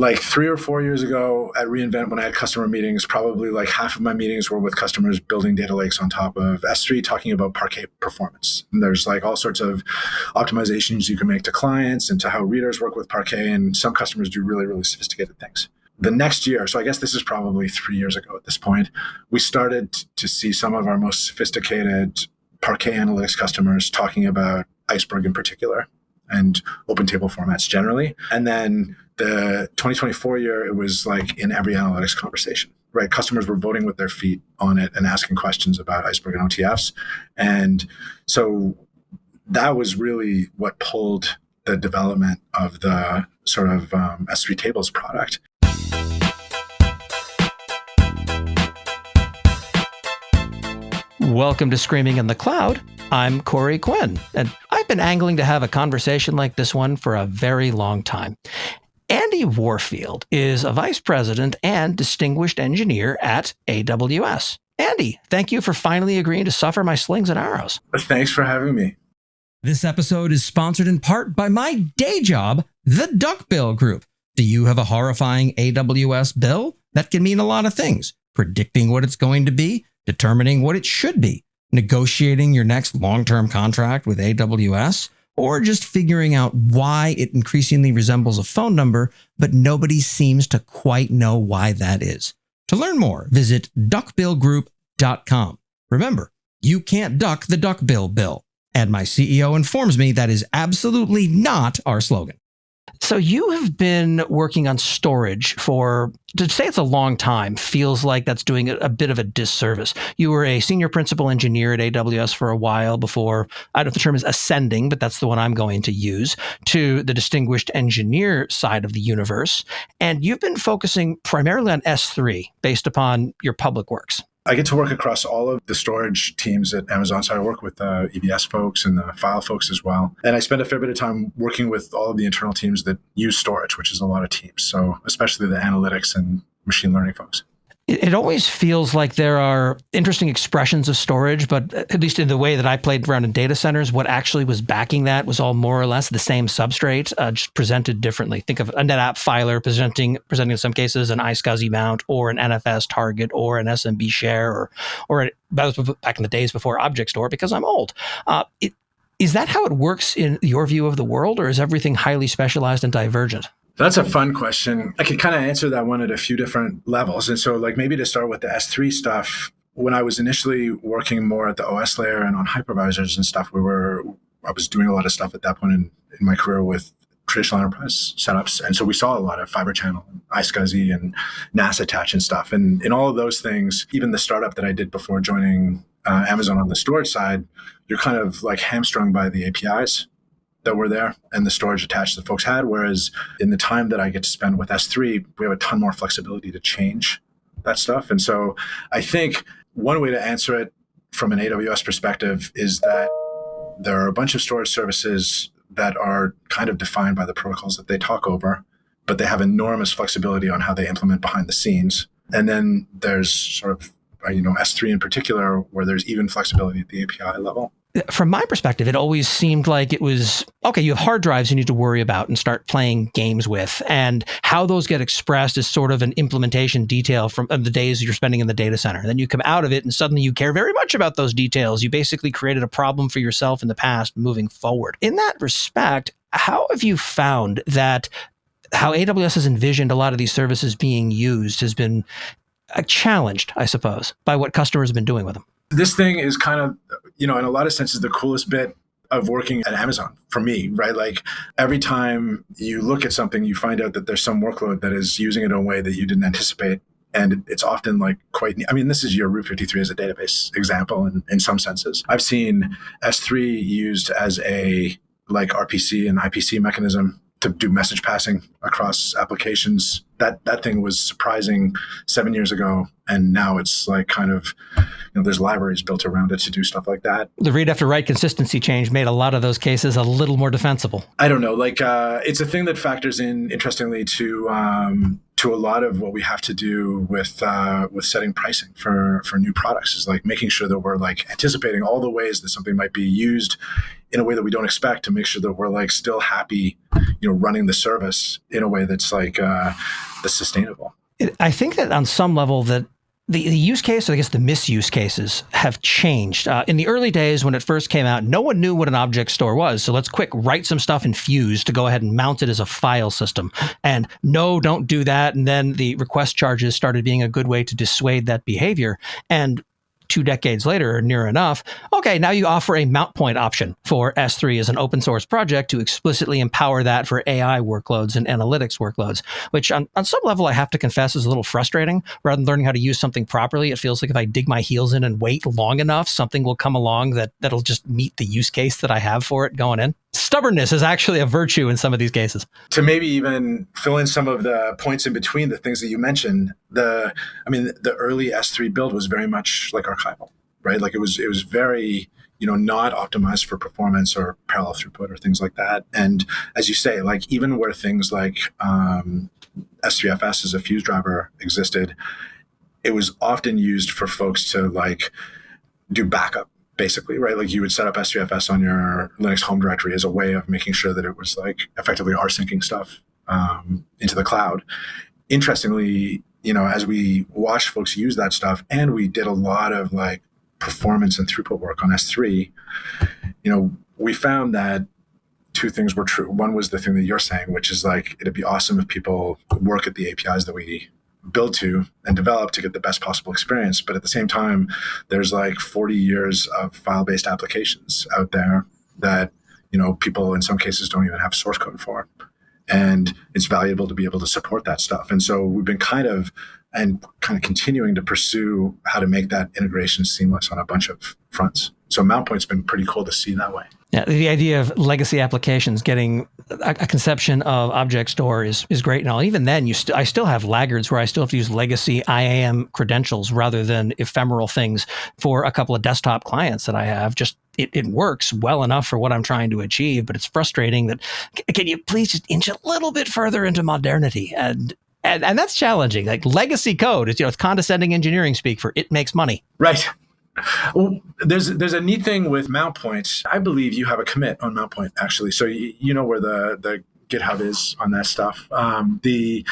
like 3 or 4 years ago at reInvent, when I had customer meetings, probably like half of my meetings were with customers building data lakes on top of S3, talking about Parquet performance. And there's like all sorts of optimizations you can make to clients and to how readers work with Parquet. And some customers do really, really sophisticated things. The next year, so I guess this is probably 3 years ago at this point, we started to see some of our most sophisticated Parquet analytics customers talking about Iceberg in particular and open table formats generally. And then the 2024 year, it was like in every analytics conversation, right? Customers were voting with their feet on it and asking questions about Iceberg and OTFs. And so that was really what pulled the development of the sort of S3 tables product. Welcome to Screaming in the Cloud. I'm Corey Quinn, and I've been angling to have a conversation like this one for a very long time. Andy Warfield is a vice president and distinguished engineer at AWS. Andy, thank you for finally agreeing to suffer my slings and arrows. Thanks for having me. This episode is sponsored in part by my day job, the Duckbill Group. Do you have a horrifying AWS bill? That can mean a lot of things. Predicting what it's going to be, determining what it should be, negotiating your next long-term contract with AWS, or just figuring out why it increasingly resembles a phone number, but nobody seems to quite know why that is. To learn more, visit duckbillgroup.com. Remember, you can't duck the duckbill bill. And my CEO informs me that is absolutely not our slogan. So you have been working on storage for, to say it's a long time, feels like that's doing a bit of a disservice. You were a senior principal engineer at AWS for a while before, I don't know if the term is ascending, but that's the one I'm going to use, to the distinguished engineer side of the universe. And you've been focusing primarily on S3 based upon your public works. I get to work across all of the storage teams at Amazon. So I work with the EBS folks and the file folks as well. And I spend a fair bit of time working with all of the internal teams that use storage, which is a lot of teams. So especially the analytics and machine learning folks. It always feels like there are interesting expressions of storage, but at least in the way that I played around in data centers, what actually was backing that was all more or less the same substrate, just presented differently. Think of a NetApp filer presenting in some cases an iSCSI mount or an NFS target or an SMB share or that was back in the days before Object Store, because I'm old. Is that how it works in your view of the world, or is everything highly specialized and divergent? That's a fun question. I could kind of answer that one at a few different levels. And so like maybe to start with the S3 stuff, when I was initially working more at the OS layer and on hypervisors and stuff, I was doing a lot of stuff at that point in my career with traditional enterprise setups. And so we saw a lot of fiber channel, iSCSI and NAS attach and stuff. And in all of those things, even the startup that I did before joining Amazon on the storage side, you're kind of like hamstrung by the APIs that were there and the storage attached that folks had. Whereas in the time that I get to spend with S3, we have a ton more flexibility to change that stuff. And so I think one way to answer it from an AWS perspective is that there are a bunch of storage services that are kind of defined by the protocols that they talk over, but they have enormous flexibility on how they implement behind the scenes. And then there's sort of, S3 in particular, where there's even flexibility at the API level. From my perspective, it always seemed like it was, okay, you have hard drives you need to worry about and start playing games with. And how those get expressed is sort of an implementation detail from the days you're spending in the data center. Then you come out of it and suddenly you care very much about those details. You basically created a problem for yourself in the past moving forward. In that respect, how have you found that how AWS has envisioned a lot of these services being used has been challenged, I suppose, by what customers have been doing with them? This thing is kind of, in a lot of senses, the coolest bit of working at Amazon for me, right? Like every time you look at something, you find out that there's some workload that is using it in a way that you didn't anticipate. And it's often like quite, this is your Route 53 as a database example in some senses. I've seen S3 used as a like RPC and IPC mechanism to do message passing across applications. That thing was surprising 7 years ago. And now it's like kind of, there's libraries built around it to do stuff like that. The read after write consistency change made a lot of those cases a little more defensible. I don't know. Like it's a thing that factors in, interestingly, to to a lot of what we have to do with setting pricing for new products is like making sure that we're like anticipating all the ways that something might be used in a way that we don't expect, to make sure that we're like still happy, running the service in a way that's like that's sustainable. I think that on some level that the use case, or I guess the misuse cases, have changed. In the early days when it first came out, no one knew what an object store was. So let's quick write some stuff in Fuse to go ahead and mount it as a file system. And no, don't do that. And then the request charges started being a good way to dissuade that behavior. And 2 decades later, or near enough, okay, now you offer a mount point option for S3 as an open source project to explicitly empower that for AI workloads and analytics workloads, which on some level I have to confess is a little frustrating. Rather than learning how to use something properly, it feels like if I dig my heels in and wait long enough, something will come along that'll just meet the use case that I have for it going in. Stubbornness is actually a virtue in some of these cases. To maybe even fill in some of the points in between the things that you mentioned, the early S3 build was very much like archival, right? Like it was very, not optimized for performance or parallel throughput or things like that. And as you say, like even where things like S3FS as a Fuse driver existed, it was often used for folks to like do backup, basically, right? Like you would set up S3FS on your Linux home directory as a way of making sure that it was like effectively rsynching stuff into the cloud. Interestingly, as we watched folks use that stuff, and we did a lot of like performance and throughput work on S3, we found that 2 things were true. One was the thing that you're saying, which is like, it'd be awesome if people work at the APIs that we build to and develop to get the best possible experience. But at the same time, there's like 40 years of file-based applications out there that, people in some cases don't even have source code for. And it's valuable to be able to support that stuff. And so we've been kind of continuing to pursue how to make that integration seamless on a bunch of fronts. So Mount Point's been pretty cool to see that way. Yeah, the idea of legacy applications getting a conception of object store is great and all. Even then, I still have laggards where I still have to use legacy IAM credentials rather than ephemeral things for a couple of desktop clients that I have. Just it works well enough for what I'm trying to achieve, but it's frustrating that can you please just inch a little bit further into modernity? And that's challenging. Like legacy code, it's condescending engineering speak for it makes money. Right. Well, there's a neat thing with Mount Point. I believe you have a commit on Mount Point, actually. So you know where the GitHub is on that stuff. The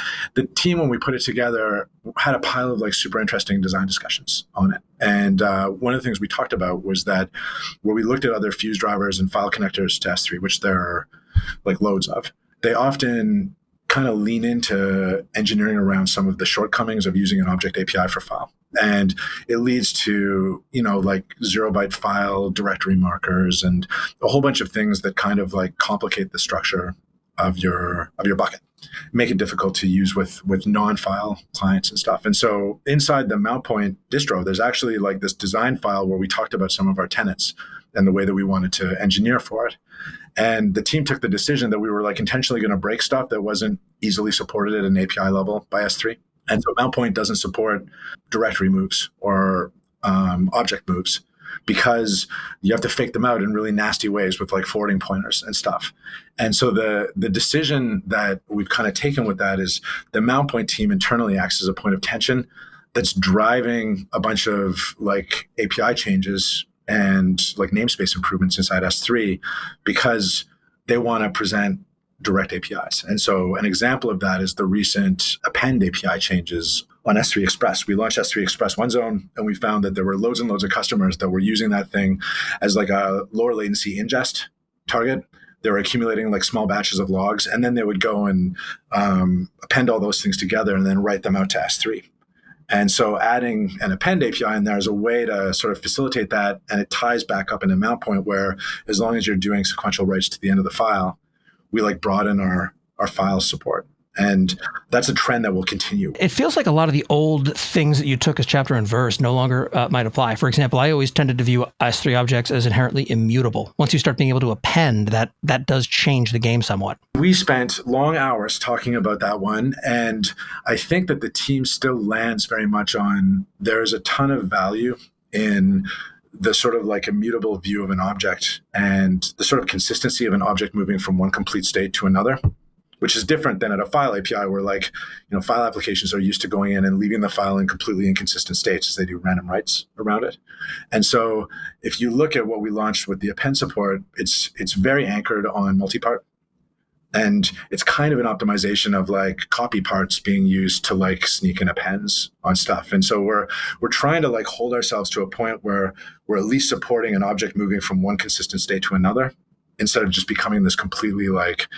team, when we put it together, had a pile of like super interesting design discussions on it. And one of the things we talked about was that where we looked at other Fuse drivers and file connectors to S3, which there are like loads of, they often kind of lean into engineering around some of the shortcomings of using an object API for file. And it leads to, like 0-byte file directory markers and a whole bunch of things that kind of like complicate the structure of your bucket, make it difficult to use with non-file clients and stuff. And so inside the Mount Point distro, there's actually like this design file where we talked about some of our tenets and the way that we wanted to engineer for it. And the team took the decision that we were like intentionally going to break stuff that wasn't easily supported at an API level by S3. And so Mount Point doesn't support directory moves or object moves because you have to fake them out in really nasty ways with like forwarding pointers and stuff. And so the decision that we've kind of taken with that is the Mount Point team internally acts as a point of tension that's driving a bunch of like API changes and like namespace improvements inside S3 because they want to present direct APIs. And so an example of that is the recent append API changes on S3 Express. We launched S3 Express One Zone, and we found that there were loads and loads of customers that were using that thing as like a lower latency ingest target. They were accumulating like small batches of logs, and then they would go and append all those things together and then write them out to S3. And so adding an append API in there is a way to sort of facilitate that, and it ties back up into Mount Point where as long as you're doing sequential writes to the end of the file, we like broaden our file support. And that's a trend that will continue. It feels like a lot of the old things that you took as chapter and verse no longer might apply. For example, I always tended to view S3 objects as inherently immutable. Once you start being able to append, that does change the game somewhat. We spent long hours talking about that one. And I think that the team still lands very much on there's a ton of value in the sort of like immutable view of an object and the sort of consistency of an object moving from one complete state to another. which is different than at a file API where like, file applications are used to going in and leaving the file in completely inconsistent states as they do random writes around it. And so if you look at what we launched with the append support, it's very anchored on multi-part. And it's kind of an optimization of like copy parts being used to like sneak in appends on stuff. And so we're trying to like hold ourselves to a point where we're at least supporting an object moving from one consistent state to another instead of just becoming this completely like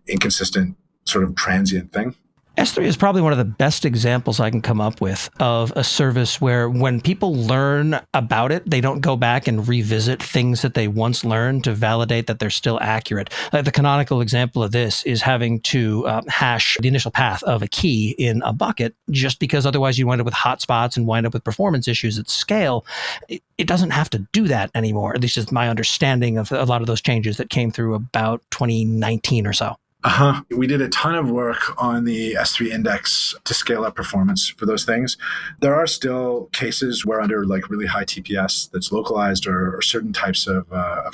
inconsistent sort of transient thing. S3 is probably one of the best examples I can come up with of a service where when people learn about it, they don't go back and revisit things that they once learned to validate that they're still accurate. Like the canonical example of this is having to hash the initial path of a key in a bucket, just because otherwise you wind up with hotspots and wind up with performance issues at scale. It doesn't have to do that anymore. At least is my understanding of a lot of those changes that came through about 2019 or so. We did a ton of work on the S3 index to scale up performance for those things. There are still cases where under like really high TPS that's localized or certain types of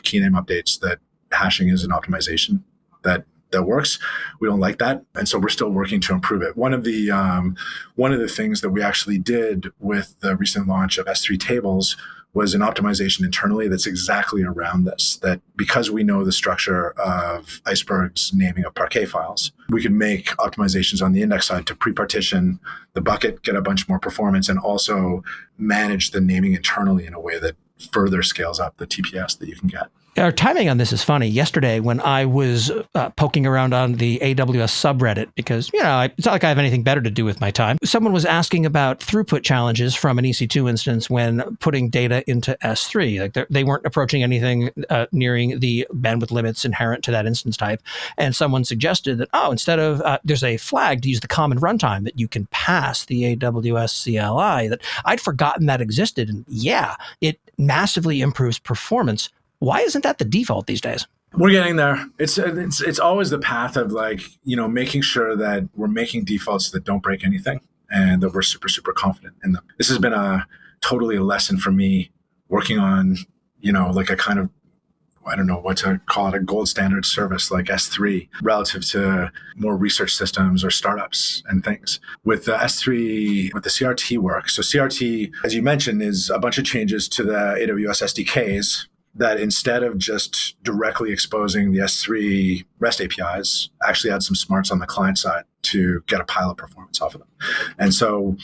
key name updates that hashing is an optimization that works. We don't like that. And so we're still working to improve it. One of the things that we actually did with the recent launch of S3 tables was an optimization internally that's exactly around this, that because we know the structure of Iceberg's naming of Parquet files, we could make optimizations on the index side to pre-partition the bucket, get a bunch more performance, and also manage the naming internally in a way that further scales up the TPS that you can get. Our timing on this is funny. Yesterday, when I was poking around on the AWS subreddit, because, it's not like I have anything better to do with my time, someone was asking about throughput challenges from an EC2 instance when putting data into S3. Like they weren't approaching anything nearing the bandwidth limits inherent to that instance type. And someone suggested that, instead of, there's a flag to use the common runtime that you can pass the AWS CLI, that I'd forgotten that existed. And yeah, it massively improves performance. Why isn't that the default these days? We're getting there. It's always the path of like, making sure that we're making defaults that don't break anything and that we're super, super confident in them. This has been totally a lesson for me working on, like a kind of, I don't know what to call it, a gold standard service like S3 relative to more research systems or startups and things. With the S3, with the CRT work. So CRT, as you mentioned, is a bunch of changes to the AWS SDKs that instead of just directly exposing the S3 REST APIs, actually add some smarts on the client side to get a pile of performance off of them. And so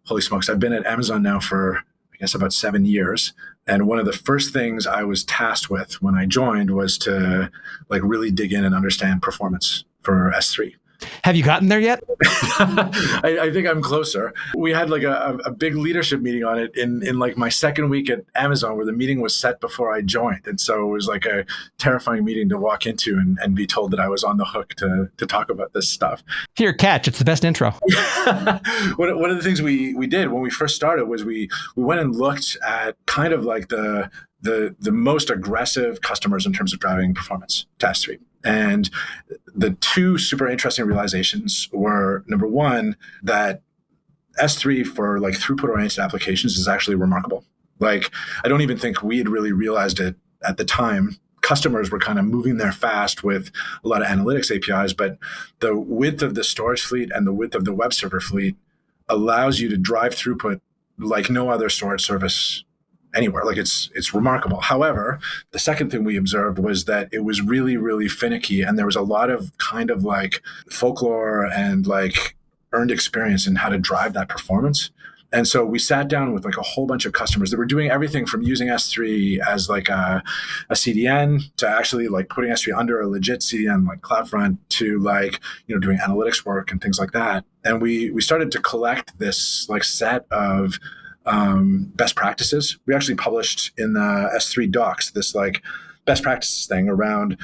holy smokes, I've been at Amazon now for, I guess, about 7 years. And one of the first things I was tasked with when I joined was to like really dig in and understand performance for S3. Have you gotten there yet? I think I'm closer. We had like a big leadership meeting on it in like my second week at Amazon, where the meeting was set before I joined. And so it was like a terrifying meeting to walk into and be told that I was on the hook to talk about this stuff. Here, catch. It's the best intro. One of the things we did when we first started was we went and looked at kind of like the most aggressive customers in terms of driving performance to S3. And the two super interesting realizations were, number one, that S3 for like throughput-oriented applications is actually remarkable. Like, I don't even think we had really realized it at the time. Customers were kind of moving there fast with a lot of analytics APIs, but the width of the storage fleet and the width of the web server fleet allows you to drive throughput like no other storage service anywhere. Like it's remarkable. However, the second thing we observed was that it was really, really finicky, and there was a lot of kind of like folklore and like earned experience in how to drive that performance. And so we sat down with like a whole bunch of customers that were doing everything from using S3 as like a CDN to actually like putting S3 under a legit CDN like CloudFront to like, doing analytics work and things like that. And we started to collect this like set of best practices. We actually published in the S3 docs this like best practices thing around,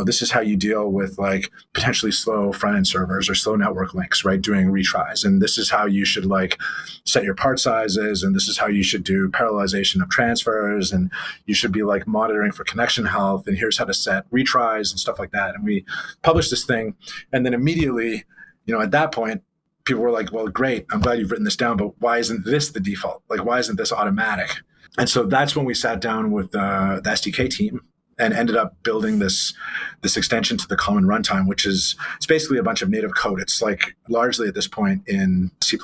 this is how you deal with like potentially slow front end servers or slow network links, right? Doing retries. And this is how you should like set your part sizes. And this is how you should do parallelization of transfers. And you should be like monitoring for connection health. And here's how to set retries and stuff like that. And we published this thing. And then immediately, at that point, people were like, well, great, I'm glad you've written this down, but why isn't this the default? Like, why isn't this automatic? And so that's when we sat down with the SDK team and ended up building this extension to the common runtime, which is it's basically a bunch of native code. It's like largely at this point in C++,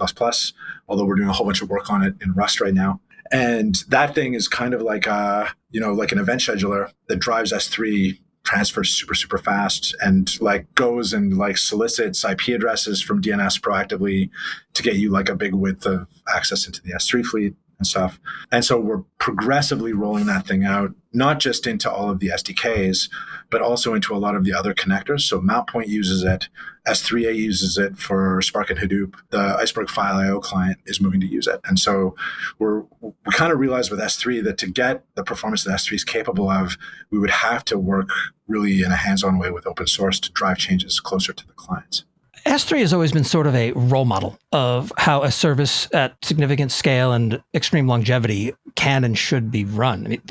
although we're doing a whole bunch of work on it in Rust right now. And that thing is kind of like like an event scheduler that drives S3 transfers super fast and like goes and like solicits IP addresses from DNS proactively to get you like a big width of access into the S3 fleet and stuff. And so we're progressively rolling that thing out, not just into all of the SDKs, but also into a lot of the other connectors. So Mountpoint uses it, S3A uses it for Spark and Hadoop. The Iceberg File IO client is moving to use it. And so we kind of realized with S3 that to get the performance that S3 is capable of, we would have to work really in a hands-on way with open source to drive changes closer to the clients. S3 has always been sort of a role model of how a service at significant scale and extreme longevity can and should be run. I mean,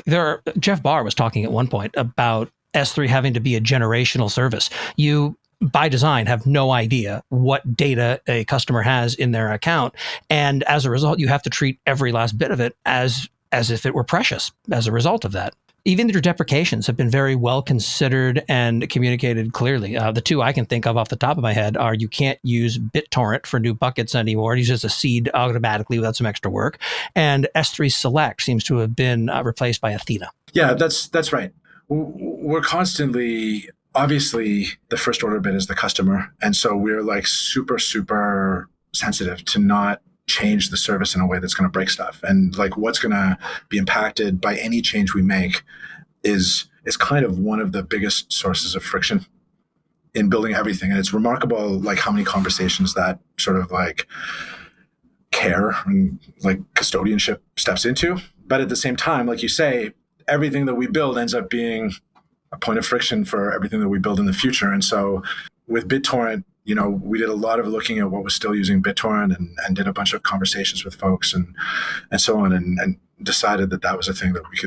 Jeff Barr was talking at one point about S3 having to be a generational service. You, by design, have no idea what data a customer has in their account. And as a result, you have to treat every last bit of it as if it were precious as a result of that. Even your deprecations have been very well considered and communicated clearly. The two I can think of off the top of my head are you can't use BitTorrent for new buckets anymore. It uses a seed automatically without some extra work. And S3 Select seems to have been replaced by Athena. Yeah, that's right. We're constantly, obviously, the first order bit is the customer. And so we're like super sensitive to not change the service in a way that's going to break stuff. And like what's going to be impacted by any change we make is kind of one of the biggest sources of friction in building everything. And it's remarkable like how many conversations that sort of like care and like custodianship steps into. But at the same time, like you say, everything that we build ends up being a point of friction for everything that we build in the future. And so with BitTorrent, we did a lot of looking at what was still using BitTorrent and did a bunch of conversations with folks and so on and decided that was a thing that we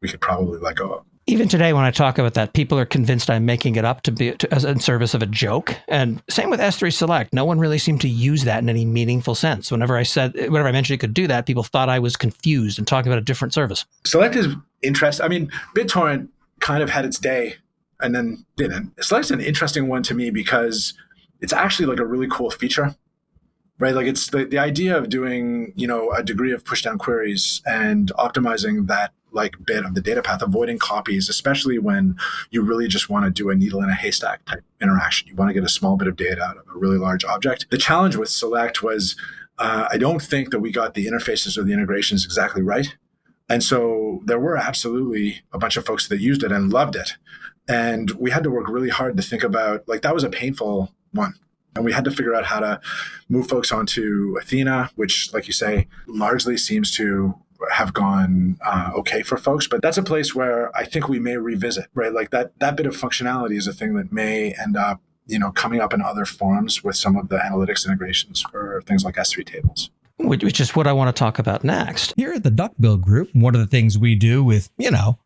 could probably let go of. Even today, when I talk about that, people are convinced I'm making it up as in service of a joke. And same with S3 Select. No one really seemed to use that in any meaningful sense. Whenever I mentioned it could do that, people thought I was confused and talking about a different service. Select is interesting. I mean, BitTorrent kind of had its day and then didn't. Select's an interesting one to me because it's actually like a really cool feature, right? Like it's the idea of doing, a degree of push down queries and optimizing that like bit of the data path, avoiding copies, especially when you really just want to do a needle in a haystack type interaction. You want to get a small bit of data out of a really large object. The challenge with Select was I don't think that we got the interfaces or the integrations exactly right. And so there were absolutely a bunch of folks that used it and loved it. And we had to work really hard to think about, like, that was a painful one. And we had to figure out how to move folks onto Athena, which, like you say, largely seems to have gone okay for folks. But that's a place where I think we may revisit, right? Like that bit of functionality is a thing that may end up, coming up in other forms with some of the analytics integrations for things like S3 tables. Which is what I want to talk about next. Here at the Duckbill Group, one of the things we do with,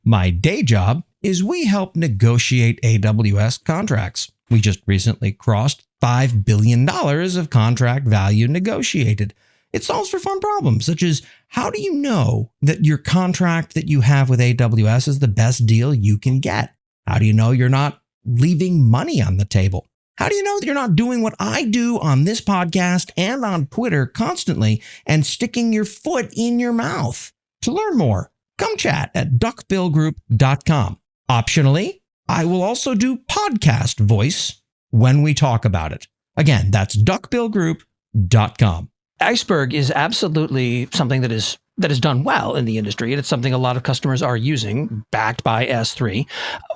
my day job is we help negotiate AWS contracts. We just recently crossed $5 billion of contract value negotiated. It solves for fun problems, such as how do you know that your contract that you have with AWS is the best deal you can get? How do you know you're not leaving money on the table? How do you know that you're not doing what I do on this podcast and on Twitter constantly and sticking your foot in your mouth? To learn more, come chat at duckbillgroup.com. Optionally, I will also do podcast voice when we talk about it. Again, that's duckbillgroup.com. Iceberg is absolutely something that is done well in the industry, and it's something a lot of customers are using, backed by S3.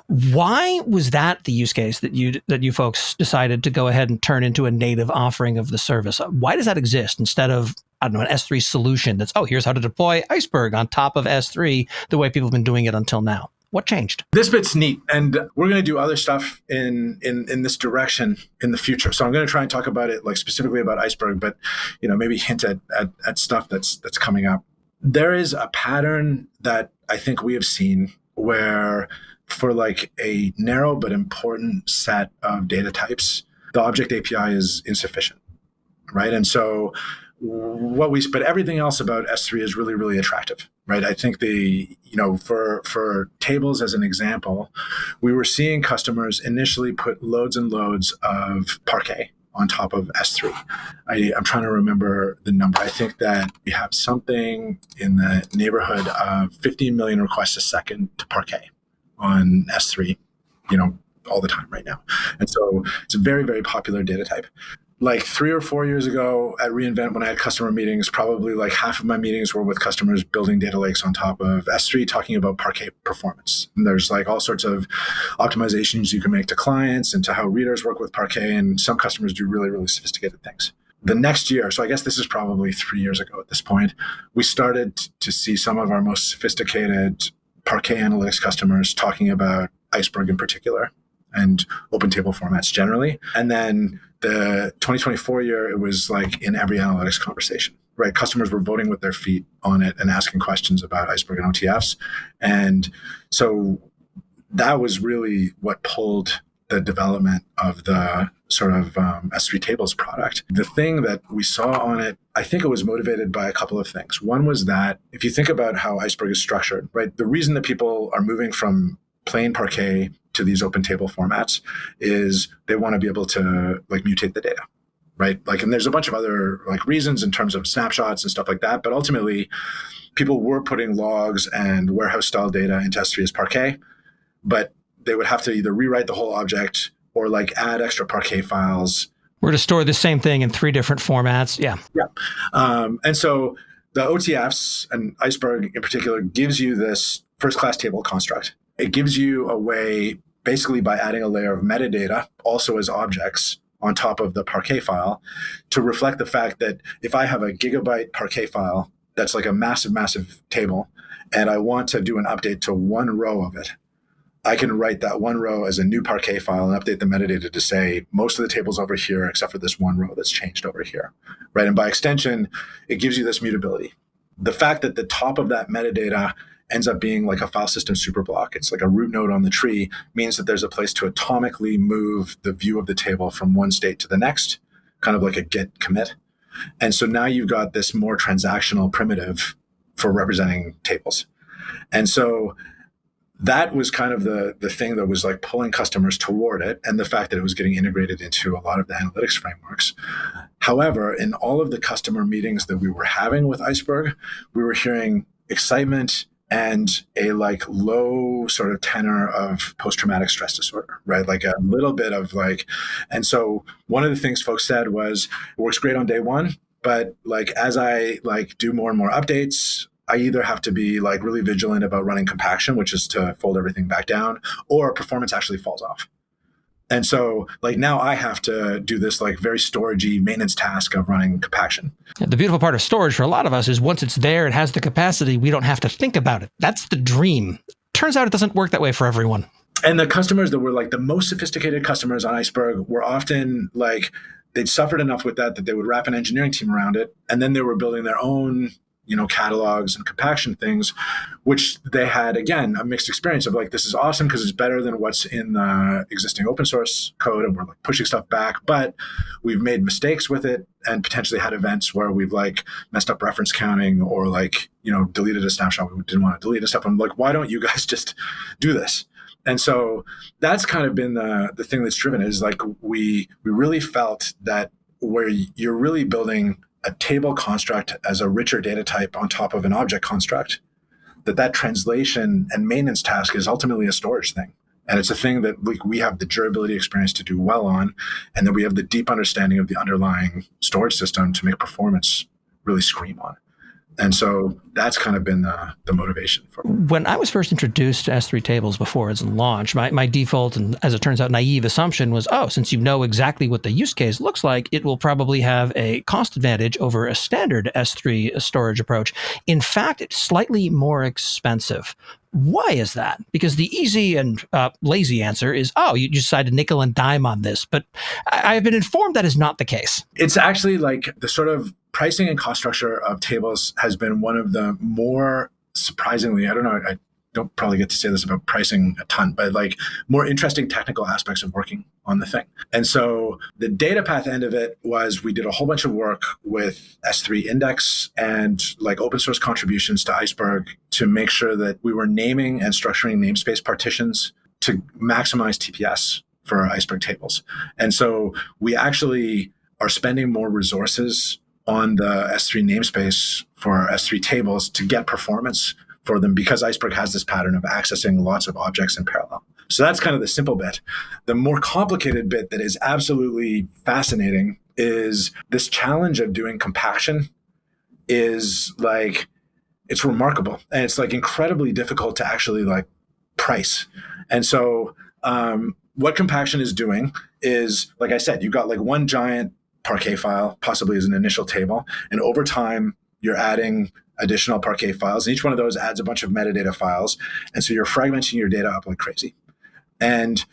Why was that the use case that you folks decided to go ahead and turn into a native offering of the service? Why does that exist instead of, an S3 solution that's, here's how to deploy Iceberg on top of S3 the way people have been doing it until now? What changed? This bit's neat, and we're going to do other stuff in this direction in the future. So I'm going to try and talk about it, like specifically about Iceberg, but maybe hint at stuff that's coming up. There is a pattern that I think we have seen where, for like a narrow but important set of data types, the object API is insufficient, right? And so but everything else about S3 is really, really attractive, right? I think for tables as an example, we were seeing customers initially put loads and loads of Parquet on top of S3. I'm trying to remember the number. I think that we have something in the neighborhood of 15 million requests a second to Parquet on S3, all the time right now. And so it's a very, very popular data type. Like 3 or 4 years ago at reInvent, when I had customer meetings, probably like half of my meetings were with customers building data lakes on top of S3, talking about Parquet performance. And there's like all sorts of optimizations you can make to clients and to how readers work with Parquet. And some customers do really, really sophisticated things. The next year, so I guess this is probably 3 years ago at this point, we started to see some of our most sophisticated Parquet analytics customers talking about Iceberg in particular and open table formats generally. And then the 2024 year, it was like in every analytics conversation, right? Customers were voting with their feet on it and asking questions about Iceberg and OTFs. And so that was really what pulled the development of the sort of S3 tables product. The thing that we saw on it, I think it was motivated by a couple of things. One was that if you think about how Iceberg is structured, right? The reason that people are moving from plain Parquet to these open table formats is they want to be able to like mutate the data, right? Like, and there's a bunch of other like reasons in terms of snapshots and stuff like that. But ultimately, people were putting logs and warehouse style data into S3 as Parquet, but they would have to either rewrite the whole object or like add extra Parquet files. We're to store the same thing in 3 different formats. Yeah. And so the OTFs and Iceberg in particular gives you this first-class table construct. It gives you a way, basically by adding a layer of metadata, also as objects on top of the Parquet file, to reflect the fact that if I have a gigabyte Parquet file that's like a massive, massive table, and I want to do an update to one row of it, I can write that one row as a new Parquet file and update the metadata to say most of the table's over here except for this one row that's changed over here, right? And by extension, it gives you this mutability. The fact that the top of that metadata ends up being like a file system superblock, it's like a root node on the tree, means that there's a place to atomically move the view of the table from one state to the next, kind of like a git commit. And so now you've got this more transactional primitive for representing tables. And so that was kind of the thing that was like pulling customers toward it, and the fact that it was getting integrated into a lot of the analytics frameworks. However, in all of the customer meetings that we were having with Iceberg, we were hearing excitement and a like low sort of tenor of post-traumatic stress disorder, right? Like a little bit of like, and so one of the things folks said was, it works great on day one, but like as I like do more and more updates, I either have to be like really vigilant about running compaction, which is to fold everything back down, or performance actually falls off. And so like now I have to do this like very storagey maintenance task of running compaction. Yeah, the beautiful part of storage for a lot of us is once it's there, it has the capacity, we don't have to think about it. That's the dream. Turns out it doesn't work that way for everyone. And the customers that were like the most sophisticated customers on Iceberg were often like, they'd suffered enough with that they would wrap an engineering team around it. And then they were building their own catalogs and compaction things, which they had, again, a mixed experience of like, this is awesome because it's better than what's in the existing open source code and we're like pushing stuff back, but we've made mistakes with it and potentially had events where we've like messed up reference counting or like, deleted a snapshot we didn't want to delete and stuff. I'm like, why don't you guys just do this? And so that's kind of been the thing that's driven it, is like, we really felt that where you're really building a table construct as a richer data type on top of an object construct, that translation and maintenance task is ultimately a storage thing. And it's a thing that we have the durability experience to do well on, and that we have the deep understanding of the underlying storage system to make performance really scream on. And so that's kind of been the motivation for me. When I was first introduced to S3 tables before its launch, my default, and as it turns out, naive assumption was, since you know exactly what the use case looks like, it will probably have a cost advantage over a standard S3 storage approach. In fact, it's slightly more expensive. Why is that? Because the easy and lazy answer is, you decide to nickel and dime on this. But I've been informed that is not the case. It's actually like the sort of pricing and cost structure of tables has been one of the more surprisingly, I don't know, don't probably get to say this about pricing a ton, but like more interesting technical aspects of working on the thing. And so the data path end of it was we did a whole bunch of work with S3 index and like open source contributions to Iceberg to make sure that we were naming and structuring namespace partitions to maximize TPS for our Iceberg tables. And so we actually are spending more resources on the S3 namespace for our S3 tables to get performance for them because Iceberg has this pattern of accessing lots of objects in parallel. So that's kind of the simple bit. The more complicated bit that is absolutely fascinating is this challenge of doing compaction is like, it's remarkable. And it's like incredibly difficult to actually like price. And so what compaction is doing is, like I said, you've got like one giant Parquet file, possibly as an initial table. And over time, you're adding additional Parquet files. And each one of those adds a bunch of metadata files. And so you're fragmenting your data up like crazy. And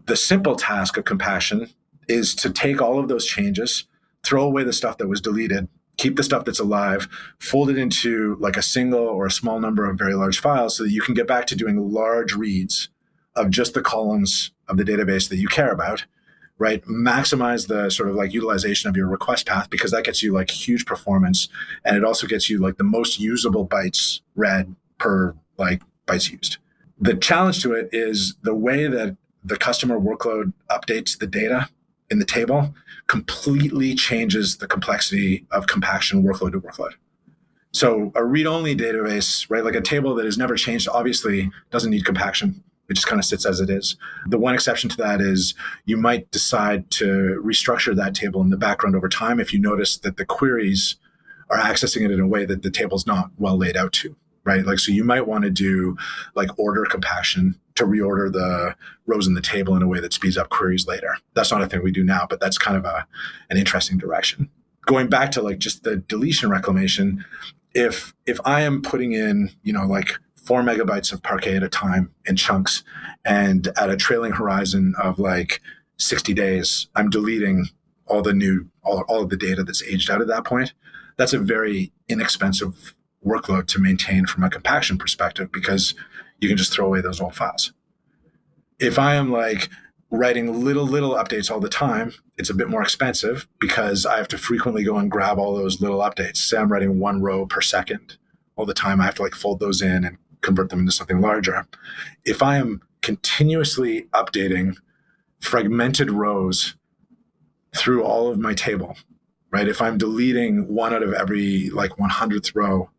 the simple task of compaction is to take all of those changes, throw away the stuff that was deleted, keep the stuff that's alive, fold it into like a single or a small number of very large files so that you can get back to doing large reads of just the columns of the database that you care about, right? Maximize the sort of like utilization of your request path because that gets you like huge performance. And it also gets you like the most usable bytes read per like bytes used. The challenge to it is the way that the customer workload updates the data in the table completely changes the complexity of compaction workload to workload. So a read-only database, right, like a table that has never changed, obviously doesn't need compaction. It just kind of sits as it is. The one exception to that is you might decide to restructure that table in the background over time if you notice that the queries are accessing it in a way that the table's not well laid out to, right? Like, so you might want to do like order compaction to reorder the rows in the table in a way that speeds up queries later. That's not a thing we do now, but that's kind of an interesting direction. Going back to like just the deletion reclamation, if I am putting in, like 4 megabytes of Parquet at a time in chunks, and at a trailing horizon of like 60 days, I'm deleting all of the data that's aged out at that point. That's a very inexpensive workload to maintain from a compaction perspective because you can just throw away those old files. If I am like writing little updates all the time, it's a bit more expensive because I have to frequently go and grab all those little updates. Say I'm writing 1 row per second all the time. I have to like fold those in and convert them into something larger. If I am continuously updating fragmented rows through all of my table, right? If I'm deleting 1 out of every like 100th row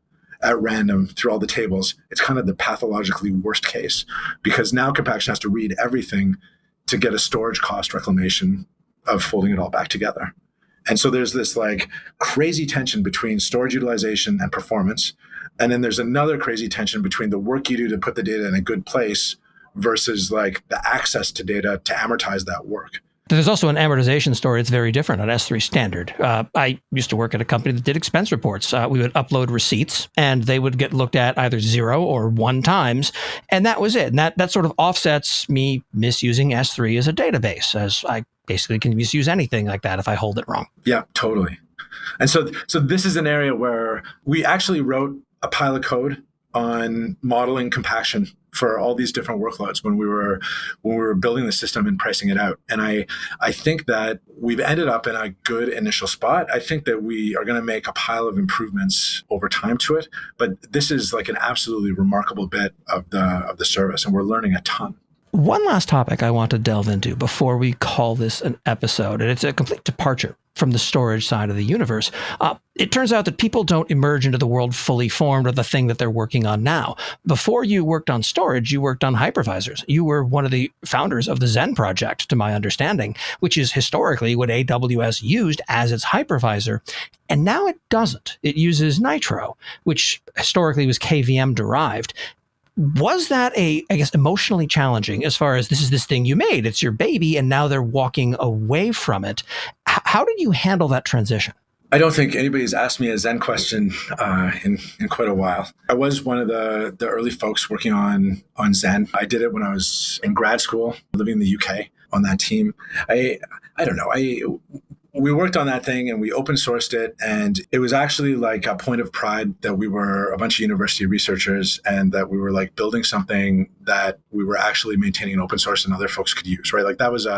at random through all the tables, it's kind of the pathologically worst case because now compaction has to read everything to get a storage cost reclamation of folding it all back together. And so there's this like crazy tension between storage utilization and performance. And then there's another crazy tension between the work you do to put the data in a good place versus like the access to data to amortize that work. There's also an amortization story. It's very different on S3 standard. I used to work at a company that did expense reports. We would upload receipts and they would get looked at either 0 or 1 times. And that was it. And that sort of offsets me misusing S3 as a database, as I basically can misuse anything like that if I hold it wrong. Yeah, totally. And so this is an area where we actually wrote a pile of code on modeling compaction for all these different workloads when we were building the system and pricing it out. And I think that we've ended up in a good initial spot. I think that we are going to make a pile of improvements over time to it, but this is like an absolutely remarkable bit of the service, and we're learning a ton. One last topic I want to delve into before we call this an episode, and it's a complete departure from the storage side of the universe. It turns out that people don't emerge into the world fully formed of the thing that they're working on now. Before you worked on storage, you worked on hypervisors. You were one of the founders of the Zen project, to my understanding, which is historically what AWS used as its hypervisor. And now it doesn't. It uses Nitro, which historically was KVM derived. Was that emotionally challenging as far as this is this thing you made, it's your baby, and now they're walking away from it? How did you handle that transition? I don't think anybody's asked me a Zen question in quite a while. I was one of the early folks working on Zen. I did it when I was in grad school, living in the UK on that team. I don't know. we worked on that thing and we open sourced it. And it was actually like a point of pride that we were a bunch of university researchers and that we were like building something that we were actually maintaining in open source and other folks could use, right? Like that was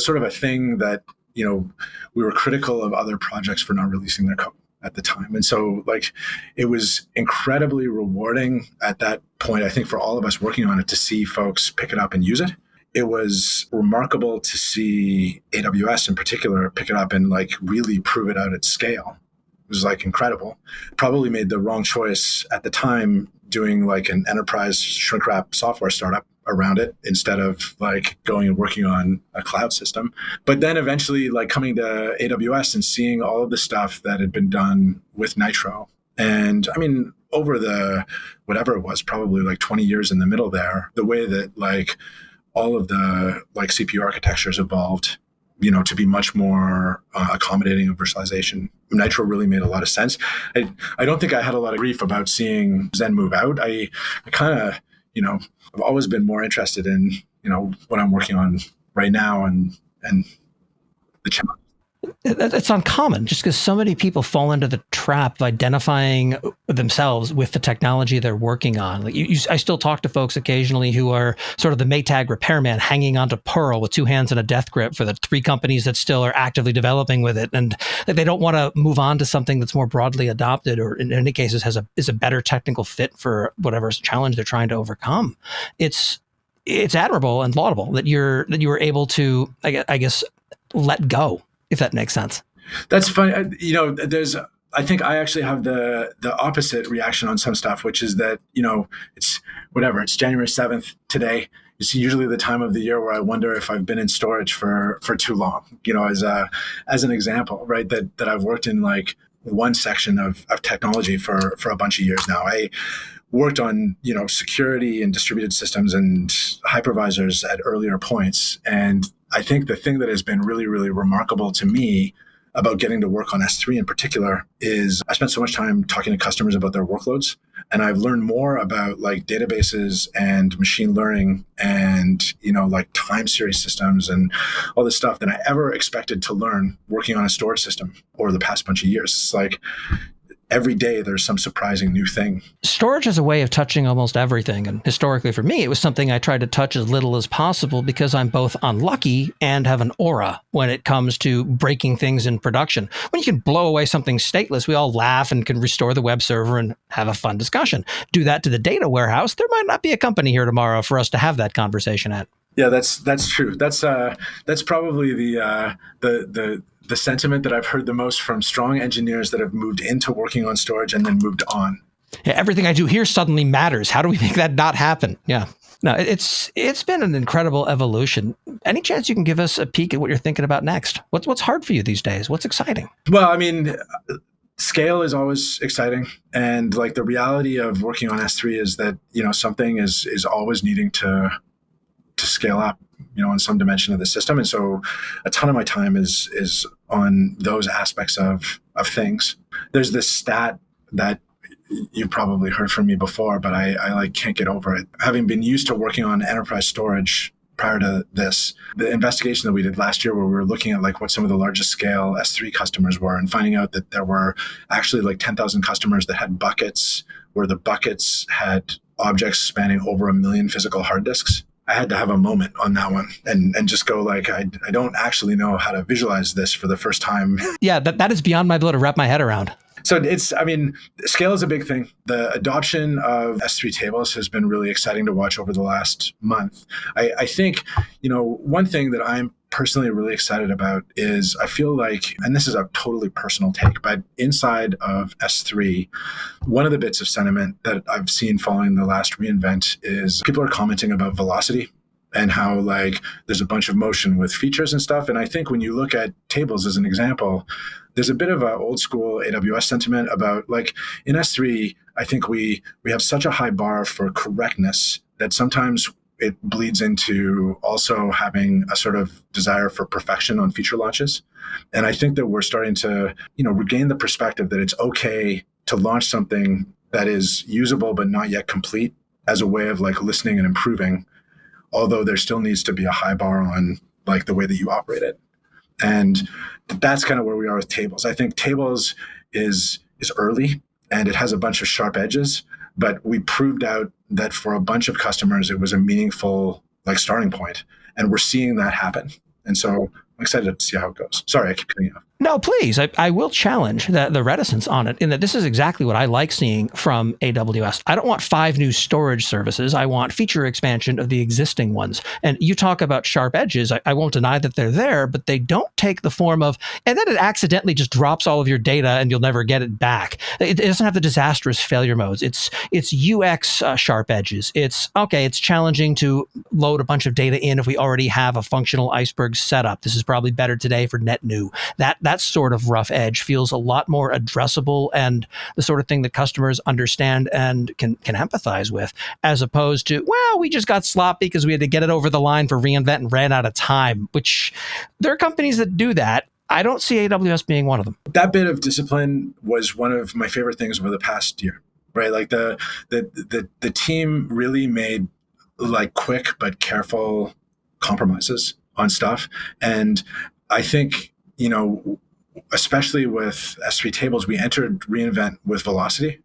sort of a thing that, we were critical of other projects for not releasing their code at the time. And so like it was incredibly rewarding at that point, I think, for all of us working on it to see folks pick it up and use it. It was remarkable to see AWS in particular pick it up and like really prove it out at scale. It was like incredible. Probably made the wrong choice at the time doing like an enterprise shrink wrap software startup around it instead of like going and working on a cloud system. But then eventually like coming to AWS and seeing all of the stuff that had been done with Nitro. And I mean, over the, whatever it was, probably like 20 years in the middle there, the way that like all of the like CPU architectures evolved, to be much more accommodating of virtualization. Nitro really made a lot of sense. I don't think I had a lot of grief about seeing Zen move out. I kind of, I've always been more interested in, what I'm working on right now and the challenge. It's uncommon just because so many people fall into the trap of identifying themselves with the technology they're working on. Like I still talk to folks occasionally who are sort of the Maytag repairman hanging onto Perl with two hands and a death grip for the three companies that still are actively developing with it. And they don't want to move on to something that's more broadly adopted or in any cases is a better technical fit for whatever challenge they're trying to overcome. It's admirable and laudable that you were able to, I guess, let go, if that makes sense. That's funny. I think I actually have the opposite reaction on some stuff, which is that, it's whatever, it's January 7th today. It's usually the time of the year where I wonder if I've been in storage for too long, as an example, right? That I've worked in like one section of technology for a bunch of years now. I worked on, security and distributed systems and hypervisors at earlier points. And I think the thing that has been really, really remarkable to me about getting to work on S3 in particular is I spent so much time talking to customers about their workloads. And I've learned more about like databases and machine learning and, like time series systems and all this stuff than I ever expected to learn working on a storage system over the past bunch of years. It's like every day there's some surprising new thing. Storage is a way of touching almost everything. And historically for me, it was something I tried to touch as little as possible because I'm both unlucky and have an aura when it comes to breaking things in production. When you can blow away something stateless, we all laugh and can restore the web server and have a fun discussion. Do that to the data warehouse, there might not be a company here tomorrow for us to have that conversation at. Yeah, that's true. That's probably the sentiment that I've heard the most from strong engineers that have moved into working on storage and then moved on. Yeah, everything I do here suddenly matters. How do we make that not happen? Yeah. No, it's been an incredible evolution. Any chance you can give us a peek at what you're thinking about next? What's hard for you these days? What's exciting? Well, I mean, scale is always exciting. And like the reality of working on S3 is that, something is always needing to scale up, on some dimension of the system. And so a ton of my time is on those aspects of things. There's this stat that you've probably heard from me before, but I like can't get over it. Having been used to working on enterprise storage prior to this, the investigation that we did last year where we were looking at like what some of the largest scale S3 customers were and finding out that there were actually like 10,000 customers that had buckets where the buckets had objects spanning over 1 million physical hard disks. I had to have a moment on that one and just go like, I don't actually know how to visualize this for the first time. Yeah, that is beyond my ability to wrap my head around. So scale is a big thing. The adoption of S3 tables has been really exciting to watch over the last month. I think, one thing that I'm personally really excited about is I feel like, and this is a totally personal take, but inside of S3, one of the bits of sentiment that I've seen following the last reInvent is people are commenting about velocity and how like there's a bunch of motion with features and stuff. And I think when you look at tables as an example, there's a bit of an old school AWS sentiment about like in S3, I think we have such a high bar for correctness that sometimes it bleeds into also having a sort of desire for perfection on feature launches. And I think that we're starting to, regain the perspective that it's okay to launch something that is usable but not yet complete as a way of like listening and improving, although there still needs to be a high bar on like the way that you operate it. And that's kind of where we are with tables. I think tables is early and it has a bunch of sharp edges, but we proved out that for a bunch of customers, it was a meaningful starting point. And we're seeing that happen. And so I'm excited to see how it goes. Sorry, I keep cutting you off. No, please. I will challenge the reticence on it in that this is exactly what I like seeing from AWS. I don't want 5 new storage services. I want feature expansion of the existing ones. And you talk about sharp edges. I won't deny that they're there, but they don't take the form of, and then it accidentally just drops all of your data and you'll never get it back. It doesn't have the disastrous failure modes. It's UX sharp edges. It's challenging to load a bunch of data in if we already have a functional Iceberg setup. This is probably better today for net new. That sort of rough edge feels a lot more addressable and the sort of thing that customers understand and can empathize with, as opposed to, well, we just got sloppy because we had to get it over the line for reInvent and ran out of time, which there are companies that do that. I don't see AWS being one of them. That bit of discipline was one of my favorite things over the past year, right? Like the team really made quick but careful compromises on stuff. And I think, especially with S3 tables, we entered reInvent with velocity.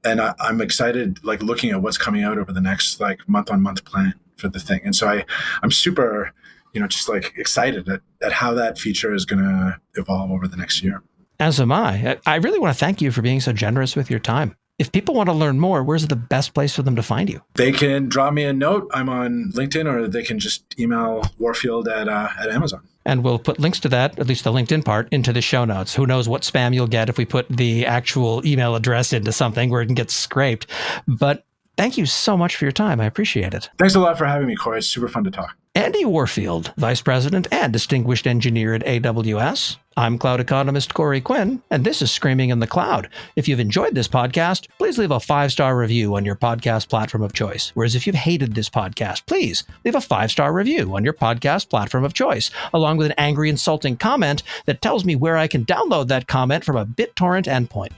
And I'm excited, looking at what's coming out over the next month-on-month plan for the thing. And so I'm super, just excited at how that feature is going to evolve over the next year. As am I. I really want to thank you for being so generous with your time. If people want to learn more, where's the best place for them to find you? They can drop me a note. I'm on LinkedIn, or they can just email Warfield at Amazon. And we'll put links to that, at least the LinkedIn part, into the show notes. Who knows what spam you'll get if we put the actual email address into something where it can get scraped. But thank you so much for your time. I appreciate it. Thanks a lot for having me, Corey. It's super fun to talk. Andy Warfield, Vice President and Distinguished Engineer at AWS. I'm cloud economist Corey Quinn, and this is Screaming in the Cloud. If you've enjoyed this podcast, please leave a 5-star review on your podcast platform of choice. Whereas if you've hated this podcast, please leave a 5-star review on your podcast platform of choice, along with an angry, insulting comment that tells me where I can download that comment from a BitTorrent endpoint.